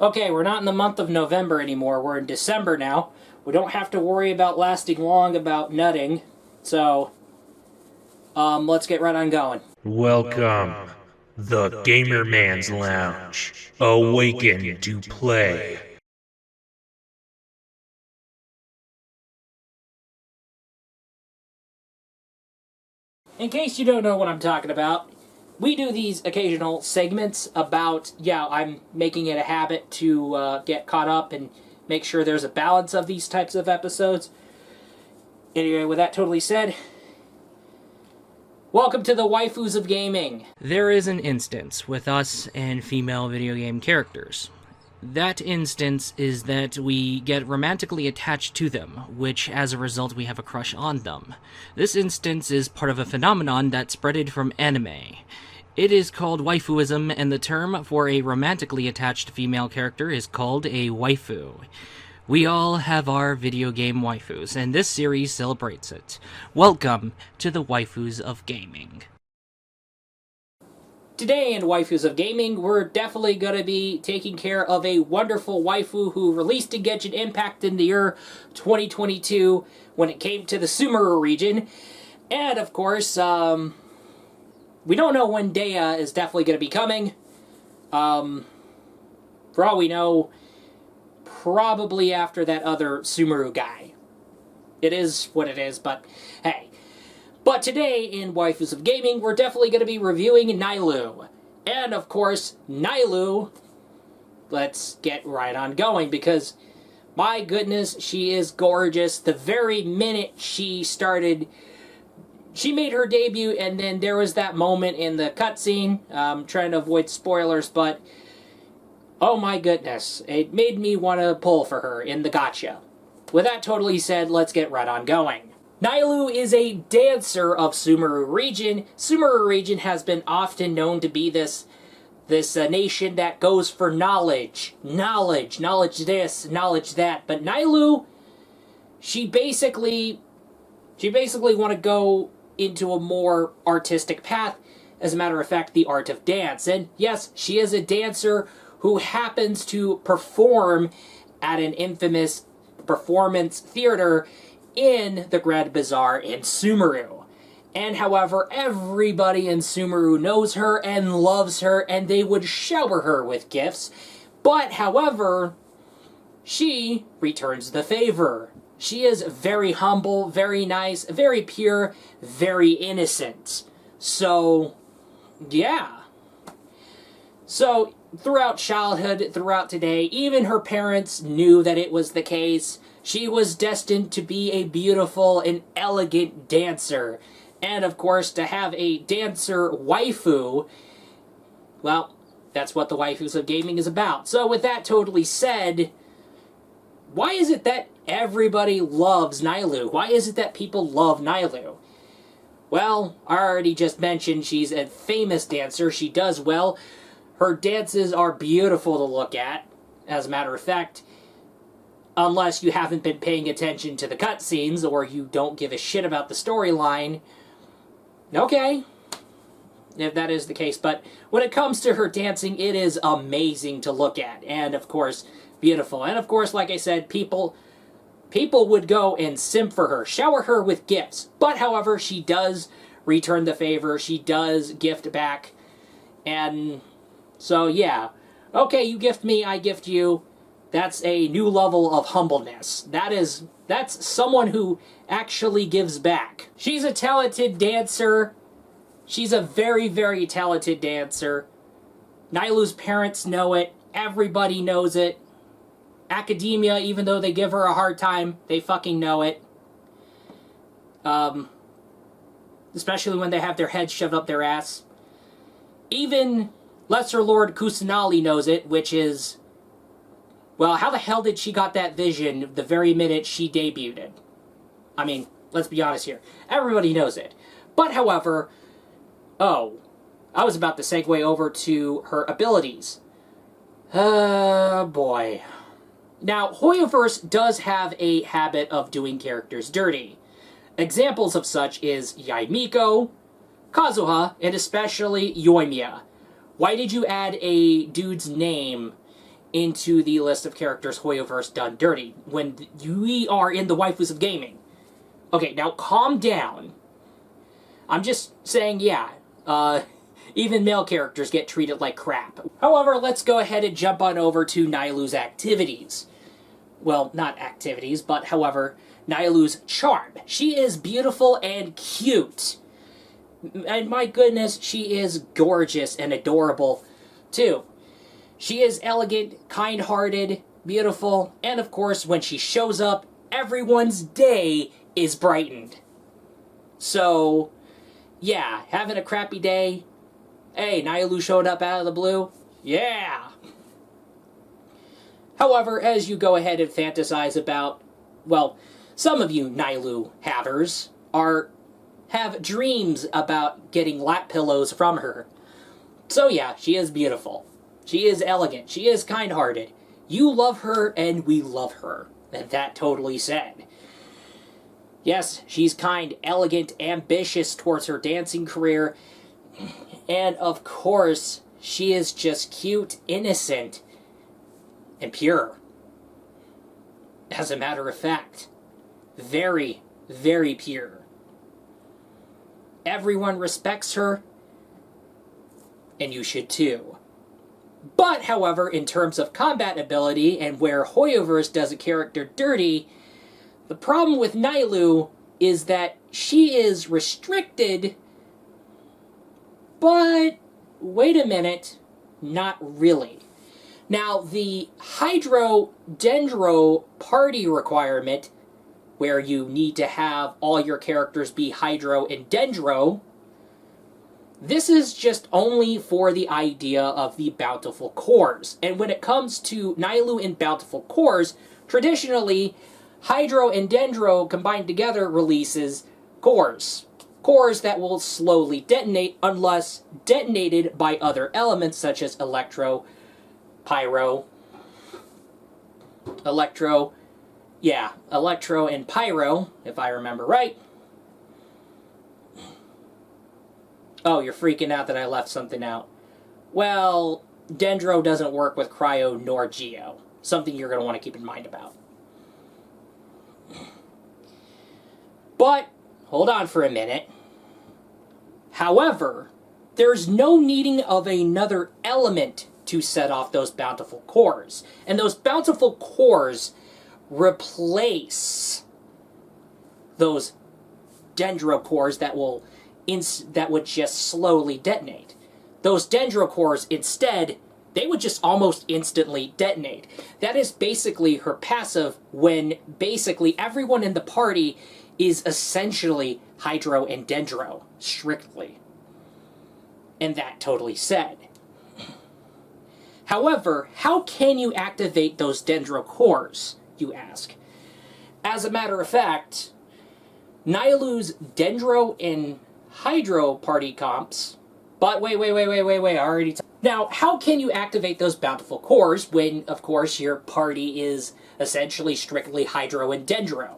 Okay, we're not in the month of November anymore. We're in December now. We don't have to worry about lasting long about nutting. So, let's get right on going. Welcome, the Gamer Man's Lounge. Awaken to play. In case you don't know what I'm talking about, we do these occasional segments about, I'm making it a habit to get caught up and make sure there's a balance of these types of episodes. Anyway, with that totally said, welcome to the Waifus of Gaming. There is an instance with us and female video game characters. That instance is that we get romantically attached to them, which as a result we have a crush on them. This instance is part of a phenomenon that spreaded from anime. It is called waifuism, and the term for a romantically attached female character is called a waifu. We all have our video game waifus, and this series celebrates it. Welcome to the Waifus of Gaming. Today in Waifus of Gaming, we're definitely going to be taking care of a wonderful waifu who released in Genshin Impact in the year 2022 when it came to the Sumeru region. And of course, we don't know when Dea is definitely going to be coming. For all we know, probably after that other Sumeru guy. It is what it is, but hey. But today, in Waifus of Gaming, we're definitely going to be reviewing Nilou. And, of course, Nilou, let's get right on going, because, my goodness, she is gorgeous. The very minute she started, she made her debut, and then there was that moment in the cutscene. I'm trying to avoid spoilers, but, oh my goodness, it made me want to pull for her in the gacha. With that totally said, let's get right on going. Nilou is a dancer of Sumeru region. Sumeru region has been often known to be this nation that goes for knowledge. Knowledge this, knowledge that. But Nilou, she basically want to go into a more artistic path. As a matter of fact, the art of dance. And yes, she is a dancer who happens to perform at an infamous performance theater in the Grand Bazaar in Sumeru. And however, everybody in Sumeru knows her and loves her, and they would shower her with gifts. But however, she returns the favor. She is very humble, very nice, very pure, very innocent. So, yeah. So, throughout childhood, throughout today, even her parents knew that it was the case. She was destined to be a beautiful and elegant dancer. And, of course, to have a dancer waifu, well, that's what the Waifus of Gaming is about. So, with that totally said, why is it that everybody loves Nilou? Why is it that people love Nilou? Well, I already just mentioned she's a famous dancer. She does well. Her dances are beautiful to look at, as a matter of fact. Unless you haven't been paying attention to the cutscenes, or you don't give a shit about the storyline. Okay, if that is the case. But when it comes to her dancing, it is amazing to look at. And, of course, beautiful. And, of course, like I said, people would go and simp for her, shower her with gifts. But, however, she does return the favor. She does gift back. And so, yeah. Okay, you gift me, I gift you. That's a new level of humbleness. That's someone who actually gives back. She's a talented dancer. She's a very, very talented dancer. Nilou's parents know it. Everybody knows it. Academia, even though they give her a hard time, they fucking know it. Especially when they have their heads shoved up their ass. Even Lesser Lord Kusanali knows it, which is, well, how the hell did she got that vision the very minute she debuted? I mean, let's be honest here. Everybody knows it. But, however, I was about to segue over to her abilities. Boy. Now, Hoyoverse does have a habit of doing characters dirty. Examples of such is Yaimiko, Kazuha, and especially Yoimiya. Why did you add a dude's name into the list of characters Hoyoverse done dirty when we are in the Waifus of Gaming. Okay, now calm down. I'm just saying, yeah, even male characters get treated like crap. However, let's go ahead and jump on over to Nilou's activities. Well, not activities, but however, Nilou's charm. She is beautiful and cute. And my goodness, she is gorgeous and adorable, too. She is elegant, kind-hearted, beautiful, and of course, when she shows up, everyone's day is brightened. So, yeah, having a crappy day. Hey, Nilou showed up out of the blue. Yeah! However, as you go ahead and fantasize about, well, some of you Nilou havers have dreams about getting lap pillows from her. So yeah, she is beautiful. She is elegant. She is kind-hearted. You love her, and we love her. And that totally said. Yes, she's kind, elegant, ambitious towards her dancing career. And of course, she is just cute, innocent, and pure. As a matter of fact, very, very pure. Everyone respects her, and you should too. But, however, in terms of combat ability and where Hoyoverse does a character dirty, the problem with Nilou is that she is restricted, but wait a minute, not really. Now, the Hydro-Dendro party requirement, where you need to have all your characters be Hydro and Dendro, this is just only for the idea of the Bountiful Cores. And when it comes to Nilou and Bountiful Cores, traditionally, Hydro and Dendro combined together releases cores. Cores that will slowly detonate unless detonated by other elements such as Electro and Pyro, if I remember right. Oh, you're freaking out that I left something out. Well, Dendro doesn't work with Cryo nor Geo. Something you're going to want to keep in mind about. But, hold on for a minute. However, there's no needing of another element to set off those Bountiful Cores. And those Bountiful Cores replace those Dendro cores that would just slowly detonate. Those Dendro cores, instead, they would just almost instantly detonate. That is basically her passive when basically everyone in the party is essentially Hydro and Dendro, strictly. And that totally said. However, how can you activate those Dendro cores, you ask? As a matter of fact, Nilou's Dendro and Hydro party comps, but wait, I already... Now, how can you activate those Bountiful Cores when, of course, your party is essentially strictly Hydro and Dendro?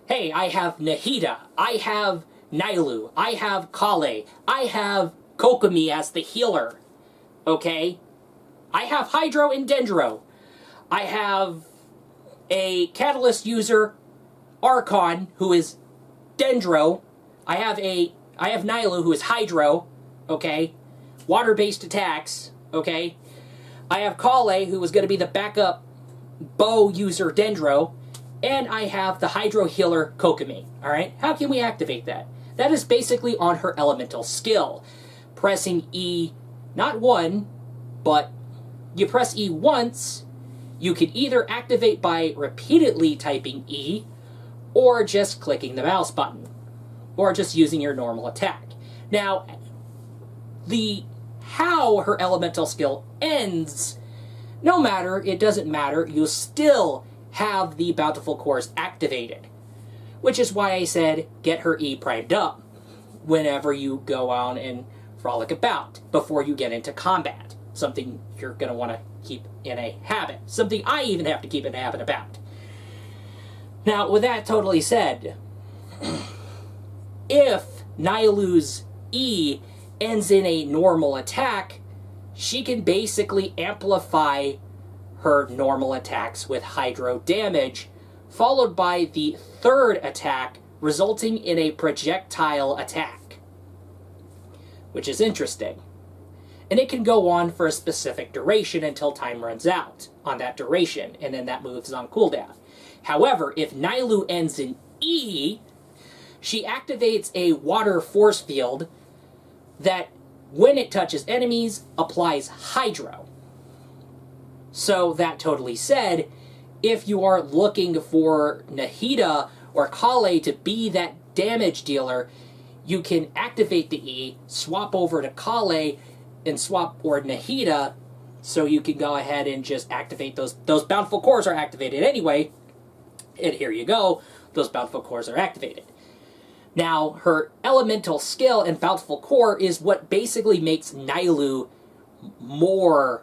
Hey, I have Nahida, I have Nilou, I have Kale, I have Kokomi as the healer, okay? I have Hydro and Dendro. I have a Catalyst user, Archon, who is Dendro. I have Nilou, who is Hydro, okay? Water-based attacks, okay? I have Kale, who is going to be the backup bow user Dendro. And I have the Hydro healer Kokomi, alright? How can we activate that? That is basically on her elemental skill. Pressing E, not one, but you press E once, you can either activate by repeatedly typing E, or just clicking the mouse button, or just using your normal attack. Now, how her elemental skill ends, it doesn't matter, you'll still have the Bountiful Cores activated. Which is why I said, get her E primed up whenever you go on and frolic about, before you get into combat. Something you're going to want to keep in a habit. Something I even have to keep in a habit about. Now, with that totally said, if Nilou's E ends in a normal attack, she can basically amplify her normal attacks with hydro damage, followed by the third attack resulting in a projectile attack, which is interesting. And it can go on for a specific duration until time runs out on that duration, and then that moves on cooldown. However, if Nilou ends in E, she activates a water force field that, when it touches enemies, applies hydro. So that totally said, if you are looking for Nahida or Kale to be that damage dealer, you can activate the E, swap over to Kale, and swap or Nahida, so you can go ahead and just activate those. Those bountiful cores are activated anyway, and here you go, those bountiful cores are activated. Now, her elemental skill and bountiful core is what basically makes Nilou more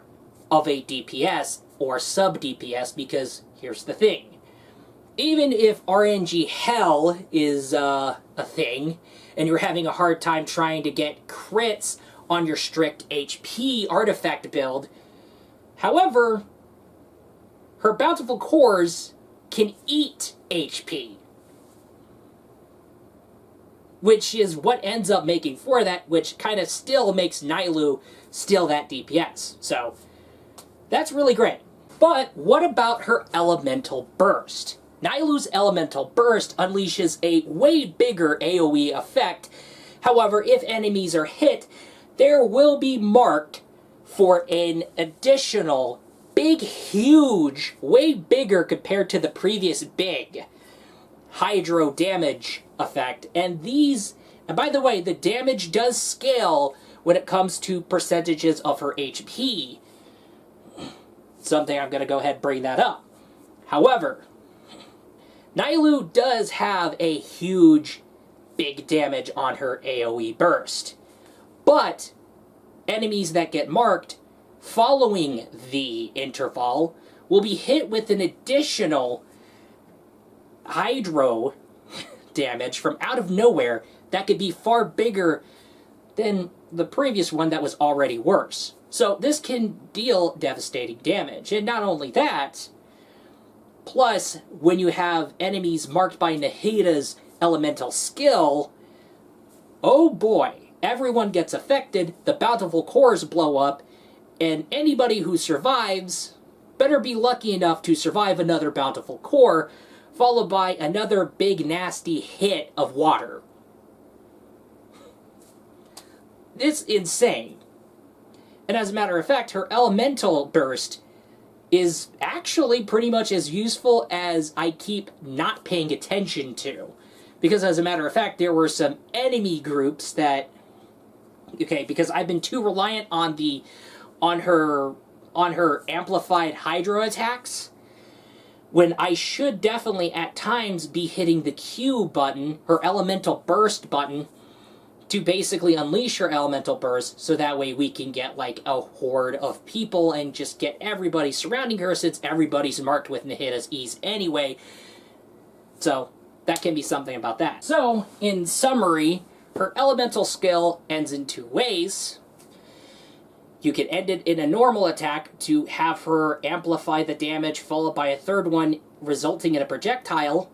of a DPS or sub-DPS, because here's the thing. Even if RNG Hell is a thing, and you're having a hard time trying to get crits on your strict HP artifact build, however, her bountiful cores can eat HP, which is what ends up making for that, which kind of still makes Nilou still that DPS. So, that's really great. But what about her elemental burst? Nilou's elemental burst unleashes a way bigger AoE effect. However, if enemies are hit, there will be marked for an additional big, huge, way bigger compared to the previous big hydro damage effect. And by the way, the damage does scale when it comes to percentages of her HP. Something I'm going to go ahead and bring that up. However, Nilou does have a huge, big damage on her AoE burst. But enemies that get marked following the interval will be hit with an additional hydro damage from out of nowhere that could be far bigger than the previous one that was already worse. So this can deal devastating damage. And not only that, plus when you have enemies marked by Nahida's elemental skill, oh boy, everyone gets affected, the bountiful cores blow up, and anybody who survives better be lucky enough to survive another bountiful core, followed by another big nasty hit of water. It's insane. And as a matter of fact, her elemental burst is actually pretty much as useful as I keep not paying attention to. Because as a matter of fact, there were some enemy groups that, okay, because I've been too reliant on her amplified hydro attacks, when I should definitely at times be hitting the Q button, her elemental burst button, to basically unleash her elemental burst, so that way we can get like a horde of people and just get everybody surrounding her, since everybody's marked with Nahida's E's anyway. So that can be something about that. So, in summary, her elemental skill ends in two ways. You can end it in a normal attack to have her amplify the damage, followed by a third one resulting in a projectile.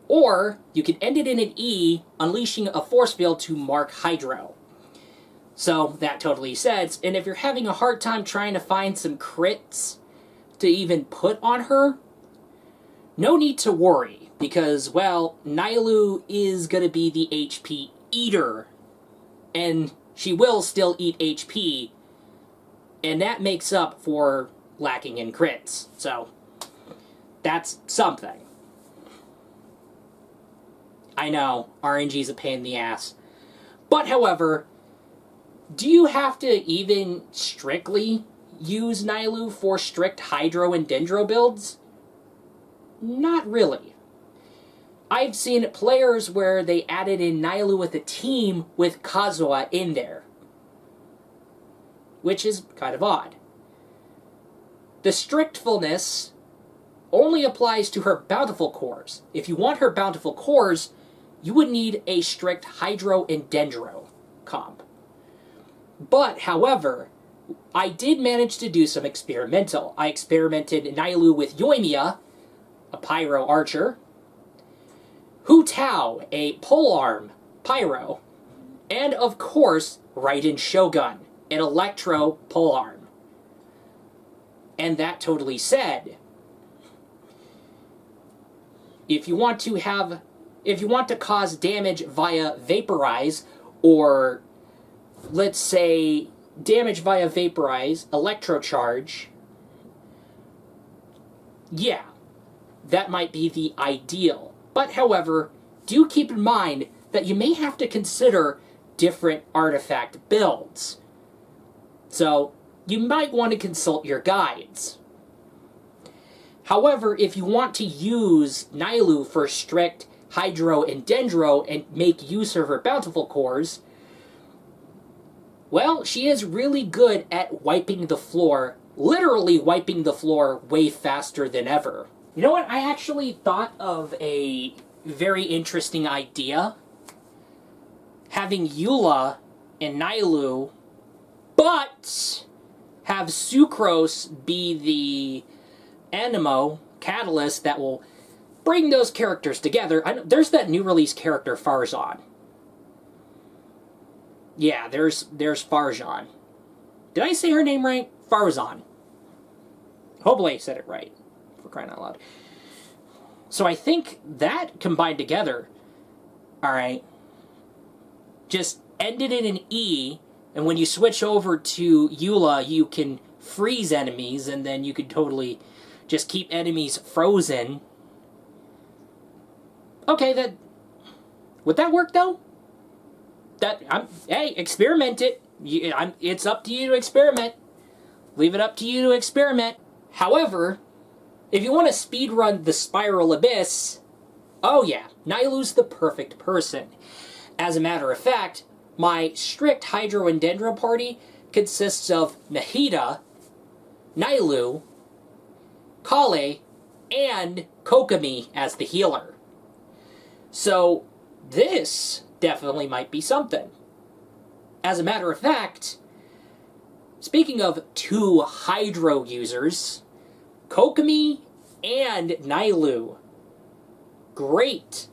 Or you can end it in an E, unleashing a force field to mark hydro. So that totally says, and if you're having a hard time trying to find some crits to even put on her, no need to worry, because, well, Nilou is going to be the HP eater, and she will still eat HP, and that makes up for lacking in crits. So that's something. I know, RNG's a pain in the ass. But, however, do you have to even strictly use Nilou for strict Hydro and Dendro builds? Not really. I've seen players where they added in Nilou with a team with Kazuha in there, which is kind of odd. The strictfulness only applies to her bountiful cores. If you want her bountiful cores, you would need a strict Hydro and Dendro comp. But, however, I did manage to do some experimental. I experimented Nilou with Yoimiya, a Pyro Archer, Hu Tao, a Polearm Pyro, and of course, Raiden Shogun, an Electro Polearm. And that totally said, if you want to cause damage via Vaporize, or let's say damage via Vaporize, Electrocharge, yeah, that might be the ideal. But however, do keep in mind that you may have to consider different artifact builds. So, you might want to consult your guides. However, if you want to use Nilou for strict Hydro and Dendro and make use of her bountiful cores, well, she is really good at wiping the floor, literally wiping the floor way faster than ever. You know what? I actually thought of a very interesting idea. Having Eula and Nilou, but have Sucrose be the Anemo catalyst that will bring those characters together. There's that new release character, Farzan. Yeah, there's Farzan. Did I say her name right? Farzan. Hopefully I said it right, for crying out loud. So I think that combined together, alright, just ended in an E, and when you switch over to Eula, you can freeze enemies, and then you can totally just keep enemies frozen. Okay, would that work though? Hey, experiment it. It's up to you to experiment. Leave it up to you to experiment. However, if you want to speedrun the Spiral Abyss, oh yeah, Nilou's the perfect person. As a matter of fact, my strict Hydro and Dendro party consists of Nahida, Nilou, Kale, and Kokomi as the healer. So, this definitely might be something. As a matter of fact, speaking of two Hydro users, Kokomi and Nilou. Great.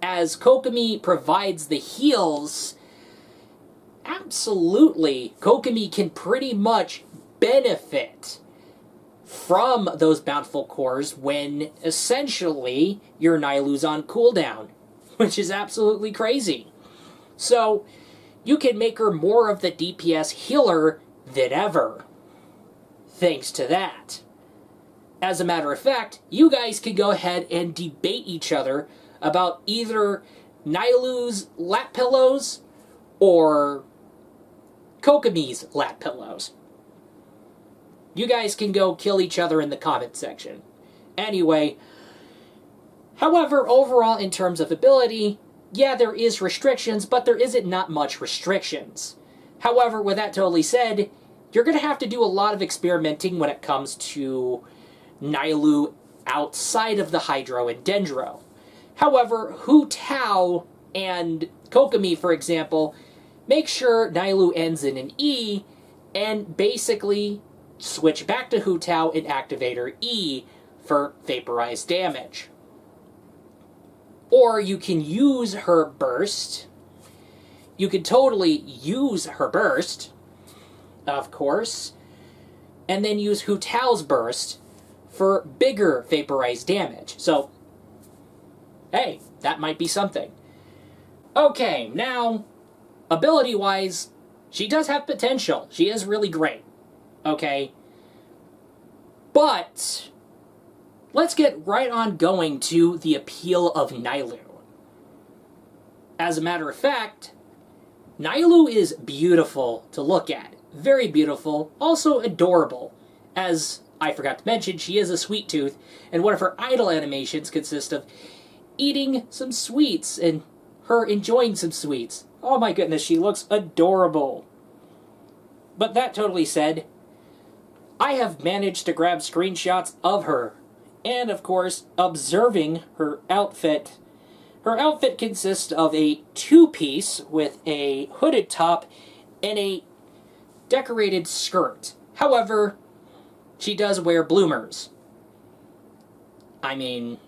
As Kokomi provides the heals, absolutely, Kokomi can pretty much benefit from those bountiful cores when essentially your Nilou's on cooldown, which is absolutely crazy. So, you can make her more of the DPS healer than ever, thanks to that. As a matter of fact, you guys can go ahead and debate each other about either Nilou's lap pillows or Kokomi's lap pillows. You guys can go kill each other in the comment section. Anyway, however, overall in terms of ability, yeah, there is restrictions, but there isn't not much restrictions. However, with that totally said, you're going to have to do a lot of experimenting when it comes to Nilou outside of the Hydro and Dendro. However, Hu Tao and Kokomi, for example, make sure Nilou ends in an E, and basically switch back to Hu Tao and activate her E for vaporized damage. Or you can use her burst. You can totally use her burst, of course, and then use Hu Tao's burst for bigger vaporized damage. So, hey, that might be something. Okay, now, ability-wise, she does have potential. She is really great. Okay? But let's get right on going to the appeal of Nilou. As a matter of fact, Nilou is beautiful to look at. Very beautiful, also adorable. As I forgot to mention, she is a sweet tooth, and one of her idle animations consists of eating some sweets and her enjoying some sweets. Oh my goodness, she looks adorable. But that totally said, I have managed to grab screenshots of her, and of course, observing her outfit. Her outfit consists of a two-piece with a hooded top and a decorated skirt. However, she does wear bloomers. I mean,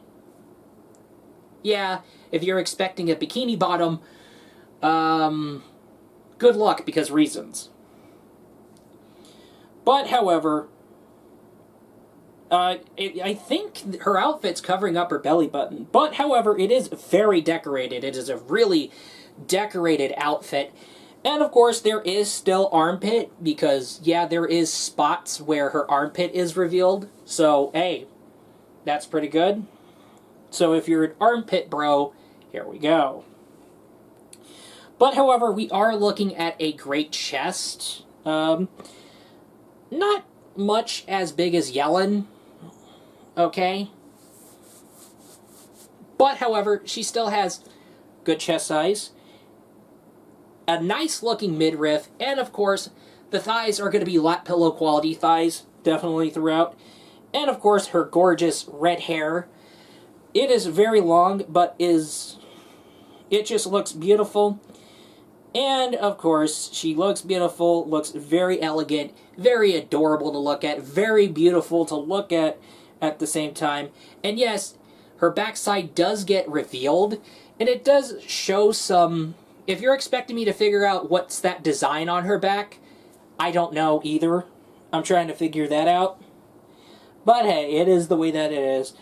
yeah, if you're expecting a bikini bottom, good luck because reasons. But, however, I think her outfit's covering up her belly button. But, however, it is very decorated. It is a really decorated outfit. And, of course, there is still armpit because, yeah, there is spots where her armpit is revealed. So, hey, that's pretty good. So, if you're an armpit bro, here we go. But, however, we are looking at a great chest. Not much as big as Yellen, okay? But, however, she still has good chest size, a nice-looking midriff, and, of course, the thighs are going to be lap pillow quality thighs, definitely throughout. And, of course, her gorgeous red hair. It is very long, but it just looks beautiful. And, of course, she looks beautiful, looks very elegant, very adorable to look at, very beautiful to look at the same time. And yes, her backside does get revealed, and it does show some... If you're expecting me to figure out what's that design on her back, I don't know either. I'm trying to figure that out. But hey, it is the way that it is.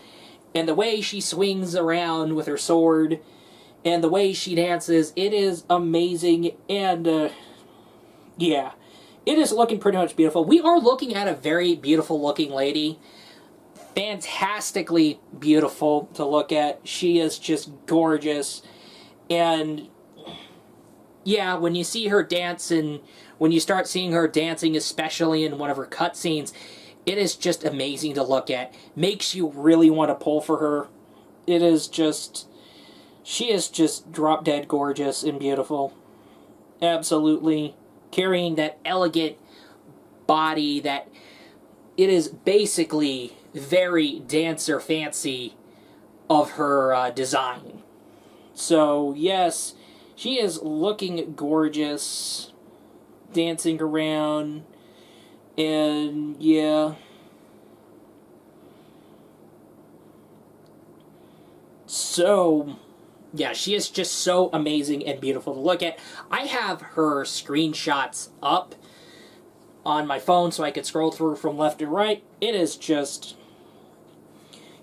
And the way she swings around with her sword... And the way she dances, it is amazing, and, yeah. It is looking pretty much beautiful. We are looking at a very beautiful-looking lady. Fantastically beautiful to look at. She is just gorgeous. And, yeah, when you see her dance, and when you start seeing her dancing, especially in one of her cutscenes, it is just amazing to look at. Makes you really want to pull for her. It is just... She is just drop-dead gorgeous and beautiful. Absolutely. Carrying that elegant body that... It is basically very dancer fancy of her design. So, yes, she is looking gorgeous. Dancing around. And, yeah... So... Yeah, she is just so amazing and beautiful to look at. I have her screenshots up on my phone so I could scroll through from left to right. It is just...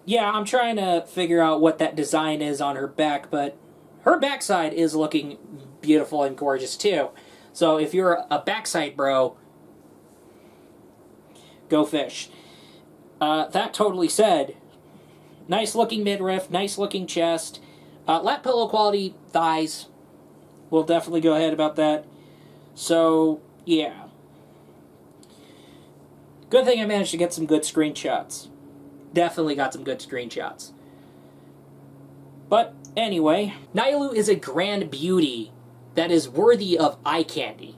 Yeah, I'm trying to figure out what that design is on her back, but her backside is looking beautiful and gorgeous too. So if you're a backside bro, go fish. That totally said, nice looking midriff, nice looking chest, lap pillow quality thighs. We'll definitely go ahead about that. So, yeah. Good thing I managed to get some good screenshots. Definitely got some good screenshots. But, anyway, Nilou is a grand beauty that is worthy of eye candy.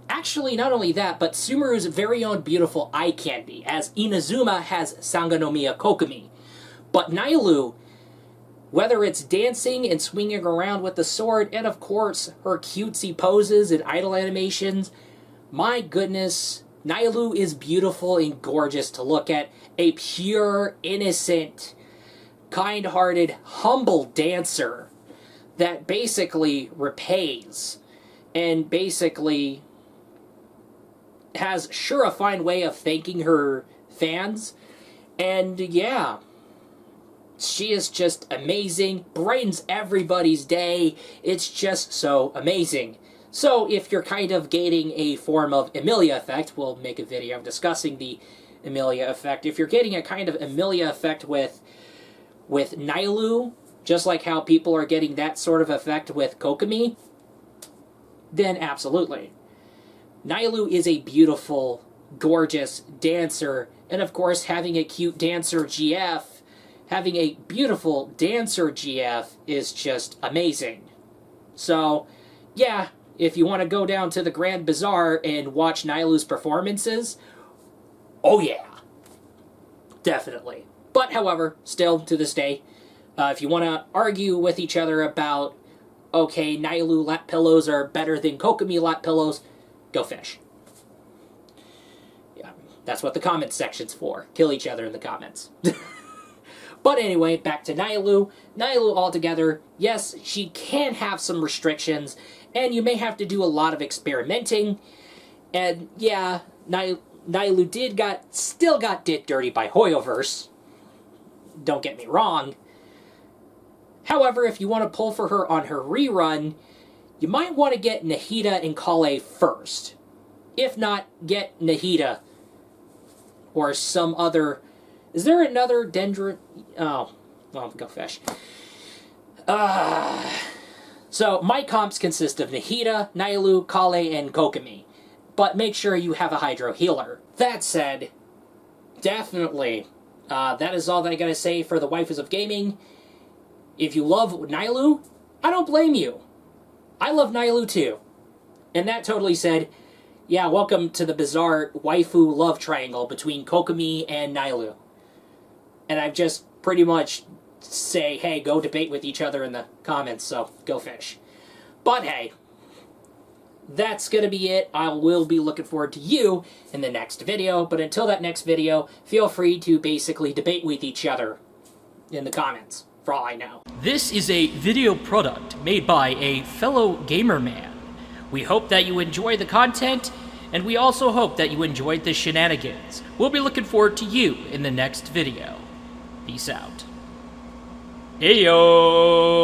Actually, not only that, but Sumeru's very own beautiful eye candy, as Inazuma has Sangonomiya Kokomi. But Nilou, whether it's dancing and swinging around with the sword, and of course, her cutesy poses and idol animations, my goodness, Nilou is beautiful and gorgeous to look at. A pure, innocent, kind-hearted, humble dancer that basically repays and basically has sure a fine way of thanking her fans. And yeah, she is just amazing, brightens everybody's day. It's just so amazing. So if you're kind of getting a form of Emilia effect, we'll make a video discussing the Emilia effect. If you're getting a kind of Emilia effect with Nilou, just like how people are getting that sort of effect with Kokomi, then absolutely. Nilou is a beautiful, gorgeous dancer, and of course having a cute dancer GF, having a beautiful dancer GF is just amazing. So, yeah, if you want to go down to the Grand Bazaar and watch Nilou's performances, oh yeah, definitely. But, however, still, to this day, if you want to argue with each other about, okay, Nilou lap pillows are better than Kokomi lap pillows, go fish. Yeah. That's what the comments section's for. Kill each other in the comments. But anyway, back to Nilou. Nilou altogether, yes, she can have some restrictions, and you may have to do a lot of experimenting. And yeah, Nilou still got did dirty by Hoyoverse. Don't get me wrong. However, if you want to pull for her on her rerun, you might want to get Nahida and Kale first. If not, get Nahida or some other... Is there another Dendron... Oh, well, go fish. So, my comps consist of Nahida, Nilou, Kale, and Kokomi. But make sure you have a Hydro Healer. That said, definitely, that is all that I gotta say for the Waifus of Gaming. If you love Nilou, I don't blame you. I love Nilou too. And that totally said, yeah, welcome to the bizarre waifu love triangle between Kokomi and Nilou. And I've just pretty much say, hey, go debate with each other in the comments, so go fish. But hey, that's gonna be it. I will be looking forward to you in the next video, but until that next video, feel free to basically debate with each other in the comments, for all I know. This is a video product made by a fellow gamer man. We hope that you enjoy the content, and we also hope that you enjoyed the shenanigans. We'll be looking forward to you in the next video. Peace out. Heyo!